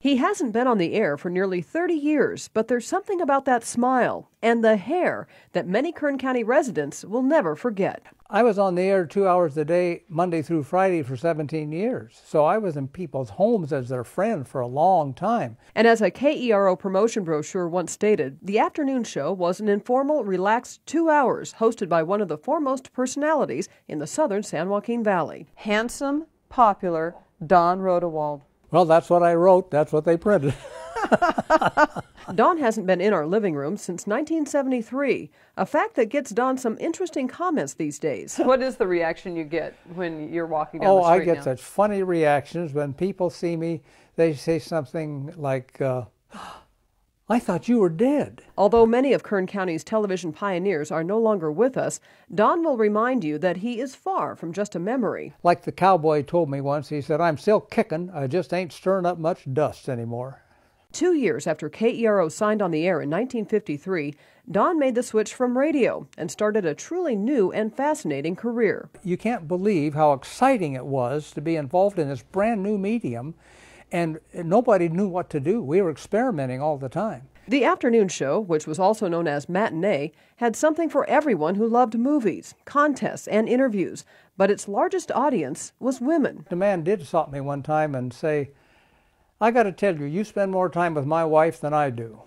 He hasn't been on the air for nearly 30 years, but there's something about that smile and the hair that many Kern County residents will never forget. I was on the air 2 hours a day, Monday through Friday for 17 years. So I was in people's homes as their friend for a long time. And as a KERO promotion brochure once stated, the afternoon show was an informal, relaxed 2 hours hosted by one of the foremost personalities in the southern San Joaquin Valley. Handsome, popular Don Rodewald. Well, that's what I wrote. That's what they printed. Don hasn't been in our living room since 1973, a fact that gets Don some interesting comments these days. What is the reaction you get when you're walking down the street I get such funny reactions when people see me. They say something like, I thought you were dead. Although many of Kern County's television pioneers are no longer with us, Don will remind you that he is far from just a memory. Like the cowboy told me once, he said, I'm still kicking, I just ain't stirring up much dust anymore. 2 years after KERO signed on the air in 1953, Don made the switch from radio and started a truly new and fascinating career. You can't believe how exciting it was to be involved in this brand new medium, and nobody knew what to do. We were experimenting all the time. The afternoon show, which was also known as Matinee, had something for everyone who loved movies, contests, and interviews, but its largest audience was women. The man did stop me one time and say, I got to tell you, you spend more time with my wife than I do.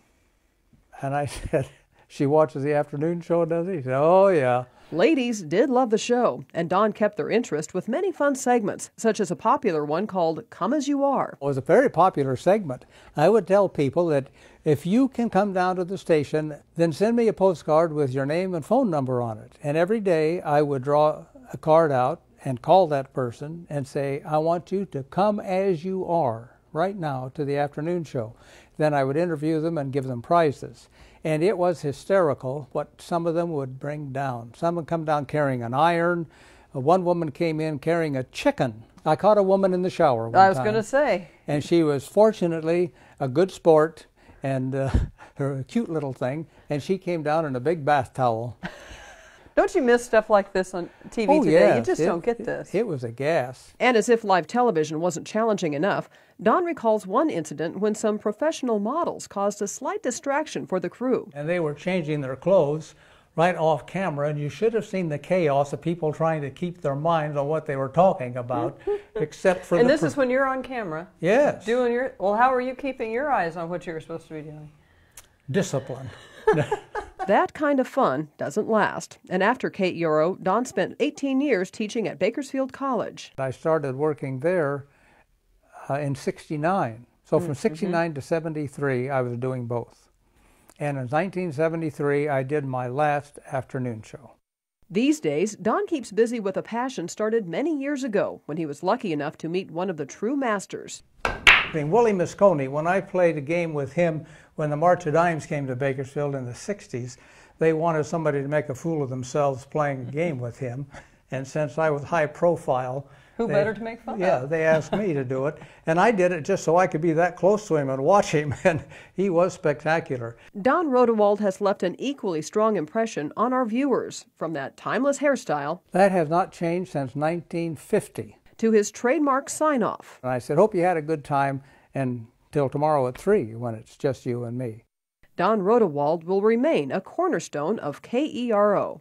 And I said, she watches the afternoon show, does he? He said, oh, yeah. Ladies did love the show, and Don kept their interest with many fun segments, such as a popular one called Come As You Are. It was a very popular segment. I would tell people that if you can come down to the station, then send me a postcard with your name and phone number on it. And every day I would draw a card out and call that person and say, I want you to come as you are right now to the afternoon show. Then I would interview them and give them prizes. And it was hysterical what some of them would bring down. Some would come down carrying an iron. One woman came in carrying a chicken. I caught a woman in the shower one time. I was going to say. And she was fortunately a good sport and her cute little thing. And she came down in a big bath towel. Don't you miss stuff like this on TV today? Yes. You just don't get this. It was a gas. And as if live television wasn't challenging enough, Don recalls one incident when some professional models caused a slight distraction for the crew. And they were changing their clothes right off camera, and you should have seen the chaos of people trying to keep their minds on what they were talking about, except for And this is when you're on camera. Yes. Doing your, well, how are you keeping your eyes on what you're supposed to be doing? Discipline. That kind of fun doesn't last. And after KERO, Don spent 18 years teaching at Bakersfield College. I started working there in '69. So from '69 to '73, I was doing both. And in 1973, I did my last afternoon show. These days, Don keeps busy with a passion started many years ago when he was lucky enough to meet one of the true masters. Willie Moscone, when I played a game with him when the March of Dimes came to Bakersfield in the 60s, they wanted somebody to make a fool of themselves playing a game with him. And since I was high profile, who better to make fun of? Yeah, they asked me to do it. And I did it just so I could be that close to him and watch him. And he was spectacular. Don Rodewald has left an equally strong impression on our viewers, from that timeless hairstyle. That has not changed since 1950. To his trademark sign-off. And I said, hope you had a good time, and till tomorrow at 3 when it's just you and me. Don Rodewald will remain a cornerstone of KERO.